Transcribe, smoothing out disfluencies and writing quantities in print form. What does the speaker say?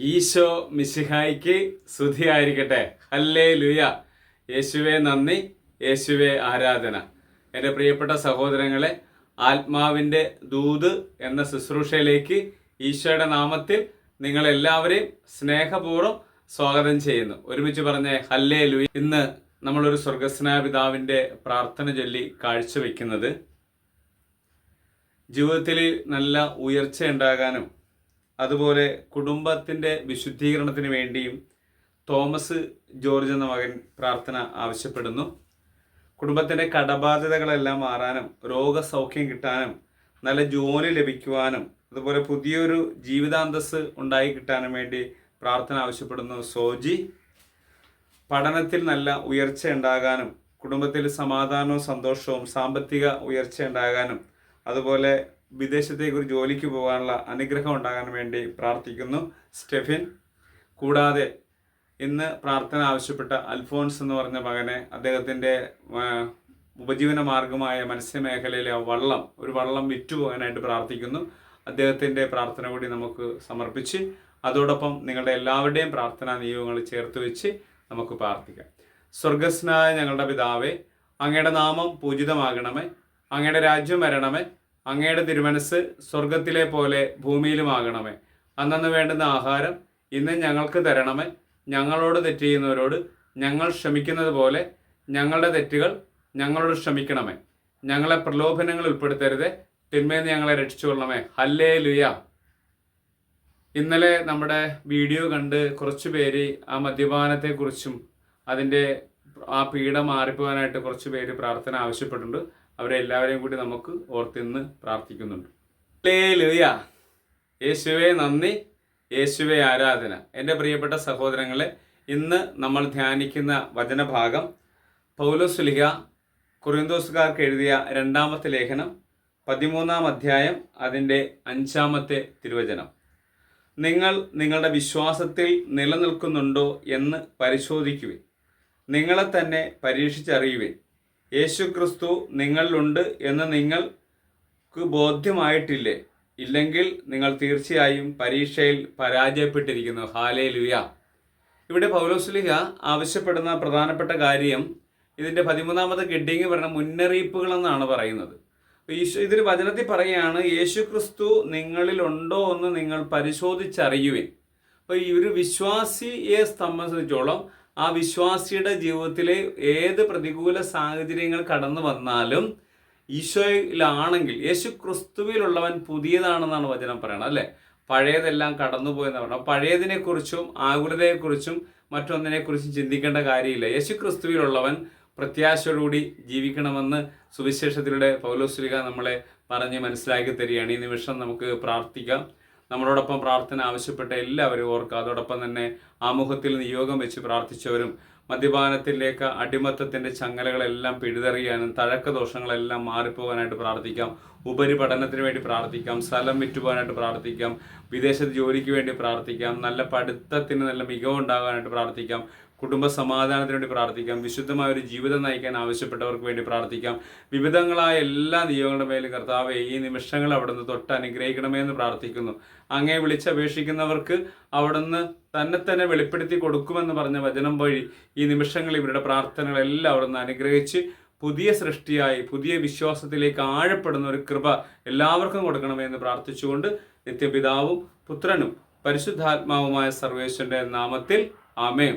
ഈശോ മിശിഹായ്ക്ക് സ്തുതിയായിരിക്കട്ടെ. ഹല്ലേലൂയ. യേശുവേ നന്ദി, യേശുവേ ആരാധന. എൻ്റെ പ്രിയപ്പെട്ട സഹോദരങ്ങളെ, ആത്മാവിൻ്റെ ദൂത് എന്ന ശുശ്രൂഷയിലേക്ക് ഈശോയുടെ നാമത്തിൽ നിങ്ങളെല്ലാവരെയും സ്നേഹപൂർവ്വം സ്വാഗതം ചെയ്യുന്നു. ഒരുമിച്ച് പറഞ്ഞേ ഹല്ലേലൂയ. ഇന്ന് നമ്മളൊരു സ്വർഗസ്നായ പിതാവിൻ്റെ പ്രാർത്ഥന ചൊല്ലി കാഴ്ചവെക്കുന്നത് ജീവിതത്തിൽ നല്ല ഉയർച്ച ഉണ്ടാകാനും അതുപോലെ കുടുംബത്തിൻ്റെ വിശുദ്ധീകരണത്തിന് വേണ്ടിയും തോമസ് ജോർജ് എന്ന മകൻ പ്രാർത്ഥന ആവശ്യപ്പെടുന്നു. കുടുംബത്തിൻ്റെ കടബാധ്യതകളെല്ലാം മാറാനും രോഗസൗഖ്യം കിട്ടാനും നല്ല ജോലി ലഭിക്കുവാനും അതുപോലെ പുതിയൊരു ജീവിതാന്തസ് ഉണ്ടായി കിട്ടാനും വേണ്ടി പ്രാർത്ഥന ആവശ്യപ്പെടുന്നു. സോജി പഠനത്തിൽ നല്ല ഉയർച്ച ഉണ്ടാകാനും കുടുംബത്തിൽ സമാധാനവും സന്തോഷവും സാമ്പത്തിക ഉയർച്ച ഉണ്ടാകാനും അതുപോലെ വിദേശത്തേക്ക് ഒരു ജോലിക്ക് പോകാനുള്ള അനുഗ്രഹം ഉണ്ടാകാൻ വേണ്ടി പ്രാർത്ഥിക്കുന്നു. സ്റ്റെഫിൻ. കൂടാതെ ഇന്ന് പ്രാർത്ഥന ആവശ്യപ്പെട്ട അൽഫോൺസ് എന്ന് പറഞ്ഞ മകനെ അദ്ദേഹത്തിൻ്റെ ഉപജീവന മാർഗമായ മത്സ്യമേഖലയിലെ ഒരു വള്ളം വിറ്റുപോകാനായിട്ട് പ്രാർത്ഥിക്കുന്നു. അദ്ദേഹത്തിൻ്റെ പ്രാർത്ഥന കൂടി നമുക്ക് സമർപ്പിച്ച് അതോടൊപ്പം നിങ്ങളുടെ എല്ലാവരുടെയും പ്രാർത്ഥനാ നിയോഗങ്ങൾ ചേർത്ത് വെച്ച് നമുക്ക് പ്രാർത്ഥിക്കാം. സ്വർഗസ്നായ ഞങ്ങളുടെ പിതാവേ, അങ്ങയുടെ നാമം പൂജിതമാകണമേ, അങ്ങയുടെ രാജ്യം വരണമേ, അങ്ങയുടെ തിരുമനസ് സ്വർഗത്തിലെ പോലെ ഭൂമിയിലുമാകണമേ. അന്നന്ന് വേണ്ടുന്ന ആഹാരം ഇന്ന് ഞങ്ങൾക്ക് തരണമേ. ഞങ്ങളോട് തെറ്റ് ചെയ്യുന്നവരോട് ഞങ്ങൾ ക്ഷമിക്കുന്നത് പോലെ ഞങ്ങളുടെ തെറ്റുകൾ ഞങ്ങളോട് ക്ഷമിക്കണമേ. ഞങ്ങളെ പ്രലോഭനങ്ങൾ ഉൾപ്പെടുത്തരുതേ, തിന്മയിൽ നിന്ന് ഞങ്ങളെ രക്ഷിച്ചുകൊള്ളണമേ. ഹല്ലേലൂയ. ഇന്നലെ നമ്മുടെ വീഡിയോ കണ്ട് കുറച്ച് പേര് ആ മദ്യപാനത്തെക്കുറിച്ചും അതിൻ്റെ ആ പീഡ മാറിപ്പോകാനായിട്ട് കുറച്ച് പേര് പ്രാർത്ഥന ആവശ്യപ്പെട്ടിട്ടുണ്ട്. അവരെ എല്ലാവരെയും കൂടി നമുക്ക് ഓർത്തിന്ന് പ്രാർത്ഥിക്കുന്നുണ്ട്. ഹല്ലേലൂയ. യേശുവേ നന്ദി, യേശുവേ ആരാധന. എൻ്റെ പ്രിയപ്പെട്ട സഹോദരങ്ങളെ, ഇന്ന് നമ്മൾ ധ്യാനിക്കുന്ന വചനഭാഗം പൗലോസ് ശ്ലീഹ കൊറിന്തോസുകാർക്ക് എഴുതിയ 2-ാമത്തെ ലേഖനം 13-ാം അധ്യായം അതിൻ്റെ 5-ാമത്തെ തിരുവചനം. നിങ്ങൾ നിങ്ങളുടെ വിശ്വാസത്തിൽ നിലനിൽക്കുന്നുണ്ടോ എന്ന് പരിശോധിക്കുവിൻ. നിങ്ങളെ തന്നെ പരീക്ഷിച്ചറിയുവിൻ. യേശുക്രിസ്തു നിങ്ങളിലുണ്ട് എന്ന് നിങ്ങൾക്ക് ബോധ്യമായിട്ടില്ലേ? ഇല്ലെങ്കിൽ നിങ്ങൾ തീർച്ചയായും പരീക്ഷയിൽ പരാജയപ്പെട്ടിരിക്കുന്നു. ഹല്ലേലൂയ. ഇവിടെ പൗലോസ് ശ്ലീഹ ആവശ്യപ്പെടുന്ന പ്രധാനപ്പെട്ട കാര്യം ഇതിൻ്റെ 13-ാമത്തെ ഹെഡിങ് പറഞ്ഞ മുന്നറിയിപ്പുകളെന്നാണ് പറയുന്നത്. ഇതിൽ വചനത്തിൽ പറയുകയാണ്, യേശുക്രിസ്തു നിങ്ങളിലുണ്ടോ എന്ന് നിങ്ങൾ പരിശോധിച്ചറിയുവിൻ. അപ്പോൾ ഈ ഒരു വിശ്വാസിയെ സംബന്ധിച്ചോളം ആ വിശ്വാസിയുടെ ജീവിതത്തിലെ ഏത് പ്രതികൂല സാഹചര്യങ്ങൾ കടന്നു വന്നാലും ഈശോയിലാണെങ്കിൽ യേശു ക്രിസ്തുവിലുള്ളവൻ പുതിയതാണെന്നാണ് വചനം പറയണത്, അല്ലേ? പഴയതെല്ലാം കടന്നുപോയെന്ന് പറഞ്ഞാൽ പഴയതിനെക്കുറിച്ചും ആകുലതയെക്കുറിച്ചും മറ്റൊന്നിനെക്കുറിച്ചും ചിന്തിക്കേണ്ട കാര്യമില്ല. യേശു ക്രിസ്തുവിലുള്ളവൻ പ്രത്യാശയോടുകൂടി ജീവിക്കണമെന്ന് സുവിശേഷത്തിലൂടെ പൗലോസ് ശ്ലീഹ നമ്മളെ പറഞ്ഞ് മനസ്സിലാക്കി തരികയാണ്. ഈ നിമിഷം നമുക്ക് പ്രാർത്ഥിക്കാം. നമ്മളോടൊപ്പം പ്രാർത്ഥന ആവശ്യപ്പെട്ട എല്ലാവരും ഓർക്കുക. അതോടൊപ്പം തന്നെ ആമുഖത്തിൽ നിയോഗം വെച്ച് പ്രാർത്ഥിച്ചവരും മദ്യപാനത്തിലേക്ക് അടിമത്തത്തിൻ്റെ ചങ്ങലകളെല്ലാം പിഴുതെറിയാനും തഴക്ക ദോഷങ്ങളെല്ലാം മാറിപ്പോകാനായിട്ട് പ്രാർത്ഥിക്കാം. ഉപരിപഠനത്തിന് വേണ്ടി പ്രാർത്ഥിക്കാം. സ്ഥലം വിറ്റുപോകാനായിട്ട് പ്രാർത്ഥിക്കാം. വിദേശത്ത് ജോലിക്ക് വേണ്ടി പ്രാർത്ഥിക്കാം. നല്ല പഠിത്തത്തിന് നല്ല മികവുണ്ടാകാനായിട്ട് പ്രാർത്ഥിക്കാം. കുടുംബ സമാധാനത്തിന് വേണ്ടി പ്രാർത്ഥിക്കാം. വിശുദ്ധമായ ഒരു ജീവിതം നയിക്കാൻ ആവശ്യപ്പെട്ടവർക്ക് വേണ്ടി പ്രാർത്ഥിക്കാം. വിവിധങ്ങളായ എല്ലാ നിയോഗങ്ങളുടെ മേലും കർത്താവേ, ഈ നിമിഷങ്ങൾ അവിടുന്ന് തൊട്ട് അനുഗ്രഹിക്കണമേ എന്ന് പ്രാർത്ഥിക്കുന്നു. അങ്ങേ വിളിച്ചപേക്ഷിക്കുന്നവർക്ക് അവിടുന്ന് തന്നെ വെളിപ്പെടുത്തി കൊടുക്കുമെന്ന് പറഞ്ഞ വചനം വഴി ഈ നിമിഷങ്ങൾ ഇവരുടെ പ്രാർത്ഥനകളെല്ലാം അവിടുന്ന് അനുഗ്രഹിച്ച് പുതിയ സൃഷ്ടിയായി പുതിയ വിശ്വാസത്തിലേക്ക് ആഴപ്പെടുന്ന ഒരു കൃപ എല്ലാവർക്കും കൊടുക്കണമേ എന്ന് പ്രാർത്ഥിച്ചുകൊണ്ട് നിത്യപിതാവും പുത്രനും പരിശുദ്ധാത്മാവുമായ സർവേശ്വരന്റെ നാമത്തിൽ ആമേൻ.